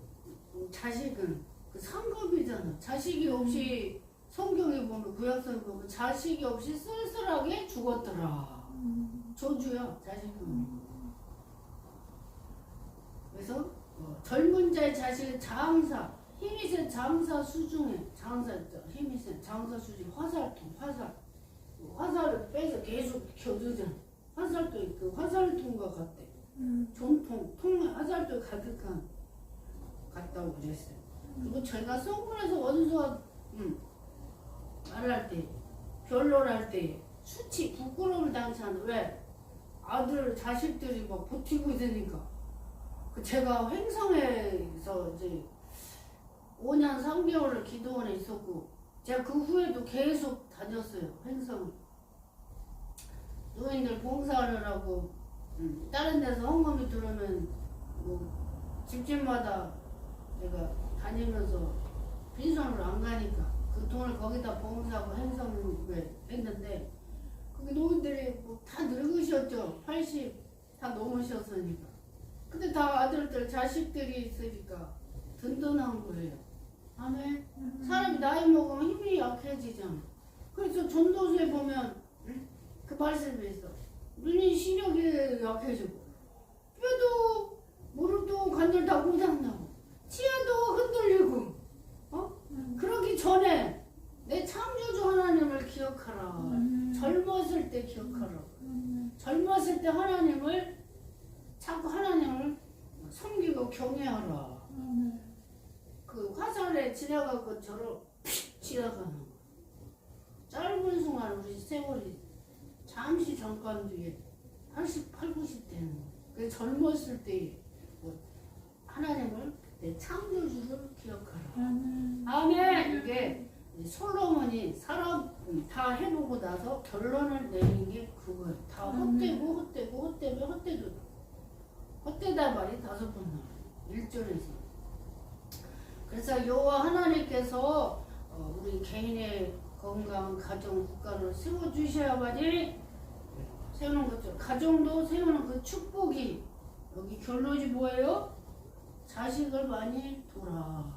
A: 자식은 그 상급이잖아. 자식이 없이 성경에 보면 구약성에 보면 자식이 없이 쓸쓸하게 죽었더라. 저주야 자식은. 그래서 젊은 자의 자식은 장사, 힘이 센 장사 수중에 장사 있죠. 힘이 센 장사 수중 화살을 빼서 계속 겨두잖아. 화살도 그 화살통과 같대. 전통 화살도 가득한 같다고 그랬어요. 그리고 저희가 성문에서 원수와 말할 때 변론할 때 수치 부끄러움을 당치 않아. 왜? 아들 자식들이 막 버티고 있으니까. 그 제가 횡성에서 이제 5년 3개월을 기도원에 있었고 제가 그 후에도 계속 다녔어요. 횡성 노인들 봉사하느라고 다른 데서 헌금이 들어오면 뭐 집집마다 제가 다니면서 빈손으로 안 가니까 그 돈을 거기다 봉사하고 횡성에 했는데 거기 노인들이 뭐 다 늙으셨죠. 80 다 넘으셨으니까. 근데 다 아들들 자식들이 있으니까 든든한 거예요. 아멘. 사람이 나이 먹으면 힘이 약해지잖아. 그래서 전도서에 보면 그 말씀이 있어. 눈이 시력이 약해지고 뼈도 무릎도 관절 다 고장나고 치아도 흔들리고 그러기 전에 내 창조주 하나님을 기억하라. 젊었을 때 기억하라. 젊었을 때 하나님을 자꾸 하나님을 섬기고 경외하라. 그 화살에 지나갈 것처럼 지나가는 거. 짧은 순간 우리 세월이 잠시 잠깐 뒤에 88, 90 되는 거. 그 젊었을 때 하나님을 내 창조주를 기억하라. 아멘. 이게 솔로몬이 사람 다 해보고 나서 결론을 내린 게 그거예요. 다 헛되다 말이 5번 나와요. 1절에서. 그래서 여호와 하나님께서 우리 개인의 건강, 가정, 국가를 세워주셔야만이 세우는 거죠. 가정도 세우는 그 축복이 여기 결론이 뭐예요? 자식을 많이 둬라.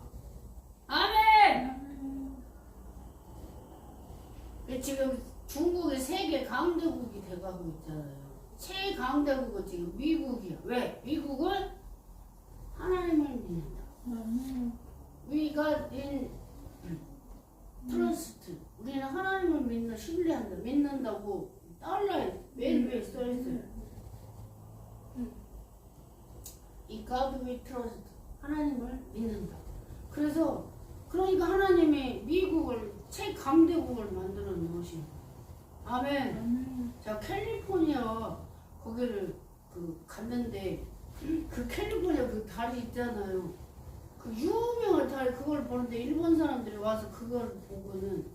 A: 아멘! 지금 중국이 세계 강대국이 돼가고 있잖아요. 최강대국은 지금 미국이야. 왜? 미국은 하나님을 믿는다. 위가 in trust. 우리는 하나님을 믿는 신뢰한다. 믿는다고 달러에 맨 위에 써있어요. 이 God we trust. 하나님을 믿는다. 그래서 그러니까 하나님이 미국을 최강대국을 만들어 놓으신 거예요. 아멘.
B: 아멘.
A: 자, 캘리포니아 거기를 갔는데 그 캘리포니아 그 다리 있잖아요. 그 유명한 다리 그걸 보는데 일본 사람들이 와서 그걸 보고는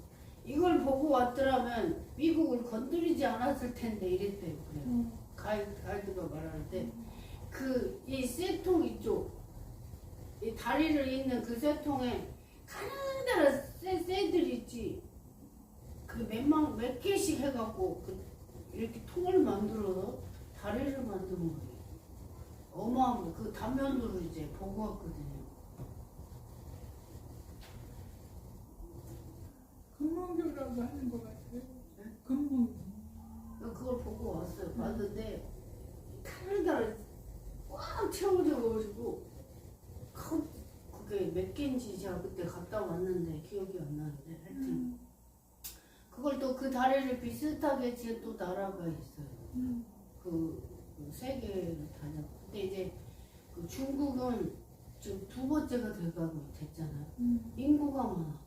A: 이걸 보고 왔더라면 미국을 건드리지 않았을 텐데 이랬대요. 그래요. 가이드가 말할 때 그 이 쇠통 이쪽 이 다리를 잇는 그 쇠통에 가난한 쇠들 있지. 그 몇 개씩 해갖고 이렇게 통을 만들어서 다리를 만든 거예요. 어마어마한 거. 그 단면으로 이제 보고 왔거든요.
B: 금문교라고 하는 것 같아요.
A: 네?
B: 금문교.
A: 그걸 보고 왔어요. 봤는데 다리를 꽉 채워져가지고 그게 몇 개인지 제가 그때 갔다 왔는데 기억이 안 나는데 하여튼 그걸 또 그 다리를 비슷하게 지은 또 나라가 있어요. 그 세계를 다녀. 근데 이제 그 중국은 지금 두 번째가 됐잖아요. 인구가 많아.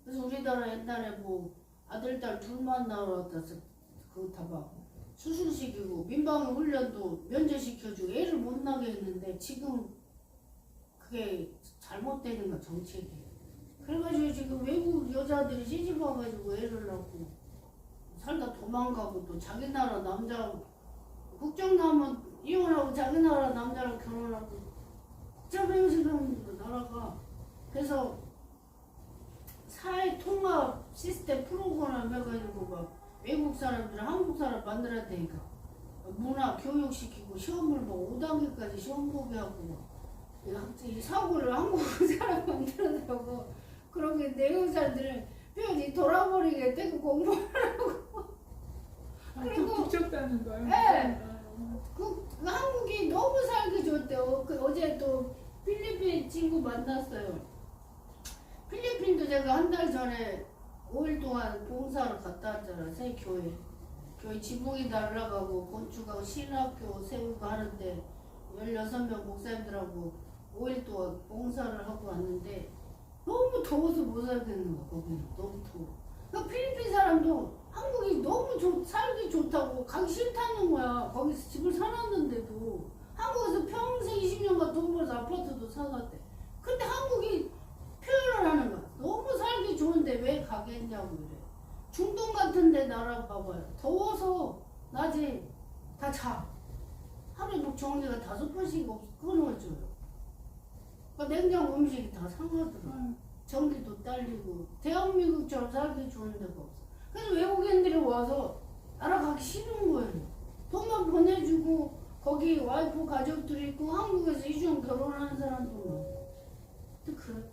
A: 그래서 우리나라 옛날에 뭐 아들 딸 둘만 나왔다 그거 다 막 수술시키고 민방위 훈련도 면제시켜주고 애를 못 나게 했는데 지금 그게 잘못되는 거 정책이. 그래가지고 지금 외국 여자들이 시집 와가지고 애를 낳고 살다 도망가고 또 자기 나라 남자 국정 나면 이혼하고 자기 나라 남자랑 결혼하고 복잡해요 지금 나라가. 그래서 사회 통합 시스템 프로그램 해가지고 막 외국 사람들은 한국 사람 만들어야 되니까 문화 교육시키고 시험을 뭐 5단계까지 시험 보게 하고 이 사고를 한국 사람 만들어내고 그렇게 내국 사람들은 뼈지 돌아버리게 되고 공부하라고.
B: 그리고 붙였다는 거예요?
A: 네. 그 한국이 너무 살기 좋대요. 어제 또 필리핀 친구 만났어요. 필리핀도 제가 한 달 전에 5일 동안 봉사를 갔다 왔잖아. 새 교회 지붕이 날아가고 건축하고 신학교 세우고 하는데 16명 목사님들하고 5일 동안 봉사를 하고 왔는데 너무 더워서 못 살겠는 거야. 거기는 너무 더워. 그러니까 필리핀 사람도 한국이 너무 살기 좋다고 가기 싫다는 거야. 거기서 집을 사놨는데도 한국에서 평생 20년간 돈 벌어서 아파트도 사놨대. 근데 한국이 표현을 하는 거야. 너무 살기 좋은데 왜 가겠냐고 그래. 중동 같은 데 나라 봐봐요. 더워서 낮에 다 자. 하루에 뭐 정리가 5번씩 끊어줘요. 그러니까 냉장 음식이 다 상하더라. 전기도 딸리고 대한민국처럼 살기 좋은 데가 없어. 그래서 외국인들이 와서 날아가기 싫은 거예요. 돈만 보내주고 거기 와이프 가족들이 있고 한국에서 이중 결혼하는 사람도 많고. 또 그래.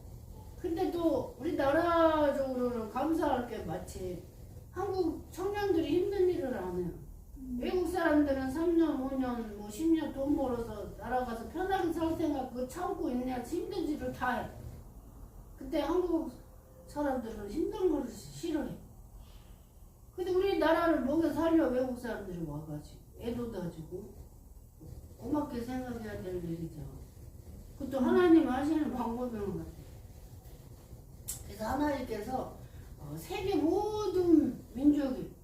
A: 근데 또 우리나라적으로는 감사할 게 마치 한국 청년들이 힘든 일을 안 해요. 외국 사람들은 3년, 5년, 뭐 10년 돈 벌어서 날아가서 편하게 살 생각 그거 참고 있냐 힘든 일을 다 해. 근데 한국 사람들은 힘든 걸 싫어해. 근데 우리나라를 먹여 살려 외국 사람들이 와가지고 애도 다주고 고맙게 생각해야 될 일이죠. 그것도 하나님 하시는 방법인 것 같아요. 그래서 하나님께서 세계 모든 민족이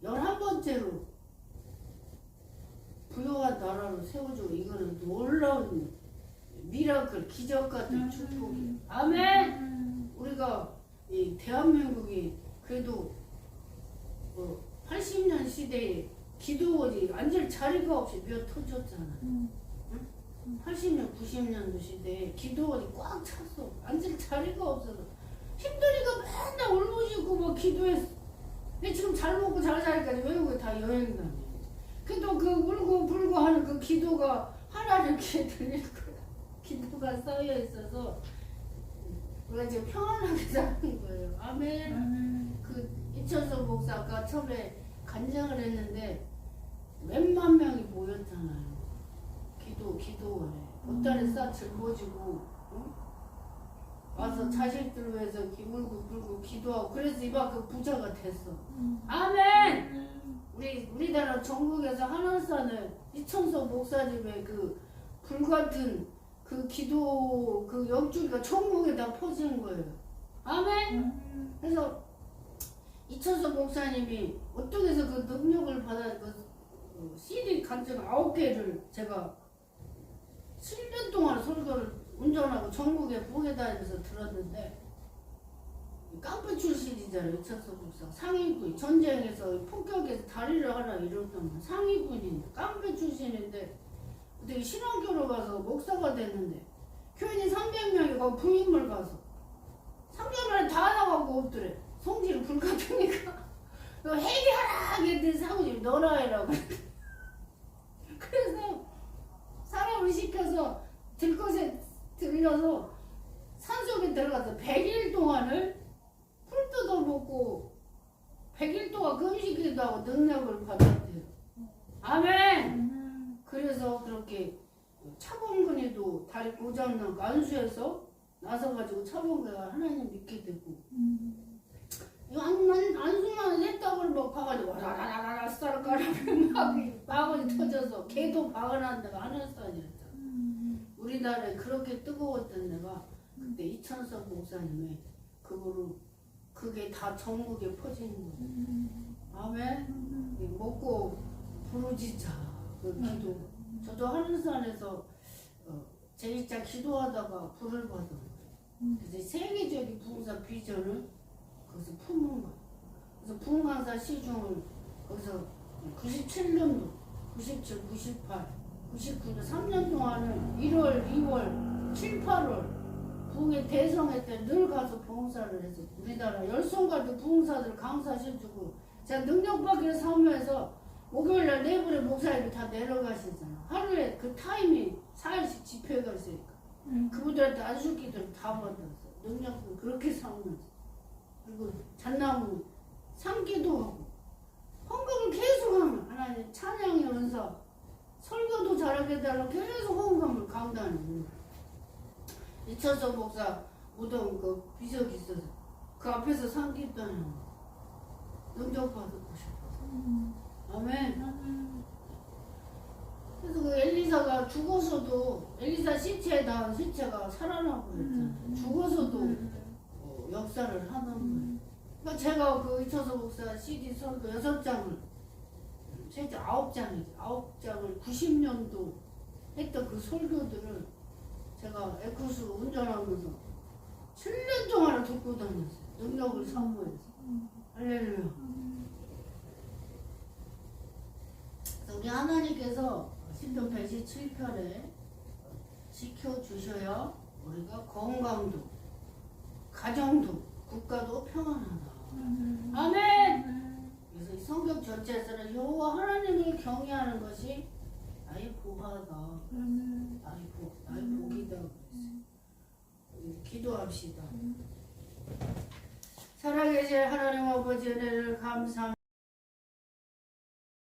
A: 11번째로 부유한 나라로 세워주고 이거는 놀라운 미라클 기적 같은 축복이에요. 아멘. 우리가 이 대한민국이 그래도 80년 시대에 기도원이 앉을 자리가 없이 몇 터졌잖아. 80년, 90년도 시대에 기도원이 꽉 찼어. 앉을 자리가 없어서 힘들이가 맨날 울부짖고 막 기도했어. 근데 지금 잘 먹고 잘 살니까 외국에 다 여행 다녀. 그래도 그 울고 불고 하는 그 기도가 하나님께 들릴 거야. 기도가 쌓여 있어서 우리가 지금 평안하게 사는 거예요. 아멘. 그 이천석 목사 아까 처음에 간증을 했는데 몇만 명이 모였잖아요. 기도원에 보따리 싹 짊어지고 와서 자식들 위해서 울고 불고 기도하고 그래서 이만큼 부자가 됐어. 아멘. 우리나라 전국에서 한원산을 이천석 목사님의 그 불같은 그 기도 그 영주가 천국에다 퍼지는 거예요. 아멘. 그래서 이천섭 목사님이 어떻게 해서 그 능력을 받아 그 CD 간증 9개를 제가 7년 동안 설교를 운전하고 전국에 보게 다니면서 들었는데 깡패 출신이잖아요. 이천섭 목사 상위군 전쟁에서 폭격에서 다리를 하나 잃었던 상위군인데 깡패 출신인데 어떻게 신앙교로 가서 목사가 됐는데 교인이 300명이 가고 부임을 가서 3개월만에 다 나가고 없더래. 성질이 불같으니까 회개하라 그랬더니 사모님 너나 해라고. 그래서 사람을 시켜서 들것에 들려서 산속에 들어가서 100일 동안을 풀 뜯어 먹고 100일 동안 금식기도 하고 능력을 받았대요. 아멘. 그래서 그렇게 차범근이도 다리 고장난 안수해서 나서가지고 차범근가 하나님 믿게 되고 안수만 했다고 막 봐가지고 와라라라라 쌀가락을 막 바구니 터져서 개도 박아난 데가 하늘산이었잖아. 우리나라에 그렇게 뜨거웠던 데가 그때 이천섭 목사님의 그거로 그게 다 전국에 퍼지는 거예요. 아멘. 먹고 부르짖자 그 기도. 저도 하늘산에서 제2차 기도하다가 불을 받은 거예요. 그래서 세계적인 부흥사 비전을 거기서 품은 거예요. 그래서 부흥강사 시중을 거기서 97년도, 97, 98, 99년 3년 동안은 1월, 2월, 7, 8월 부흥회 대성회 때 늘 가서 봉사를 해서 우리나라 열성가도 부흥사들 강사실주고 제가 능력받기를 사모해서 목요일날 내부의 목사님이 다 내려가시잖아. 하루에 그 타임이 4일씩 집회가 있으니까 그분들한테 안수기도를 다 받았어. 능력을 그렇게 사모해서. 그리고 잣나무 삼기도 하고 헌금을 계속 하면 하나님 찬양의 은사 설교도 잘하게 해달라고 계속 헌금을 강단하는 이천섭 목사 무덤 그 비석이 있어서 그 앞에서 삼기도하는 능력 받고 싶어서. 아멘. 그래서 그 엘리사가 죽어서도 엘리사 시체에 닿은 시체가 살아나고 그랬잖아요. 죽어서도 역사를 하는 거예요. 그러니까 제가 그 이천섭 목사 CD 설교 6장을 최대 9장이지 9장을 90년도 했던 그 설교들을 제가 에쿠스 운전하면서 7년 동안 듣고 다녔어요. 능력을 사모해서. 할렐루야. 우리 하나님께서 신편 117편에 지켜주셔야 우리가 건강도 가정도 국가도 평안하다. 아멘. 그래서 이 성경 전체에서는 여호와 하나님을 경외하는 것이 나의 보화다. 나의 복이다. 기도합시다. 살아계신 하나님 아버지 은혜를 감사합니다.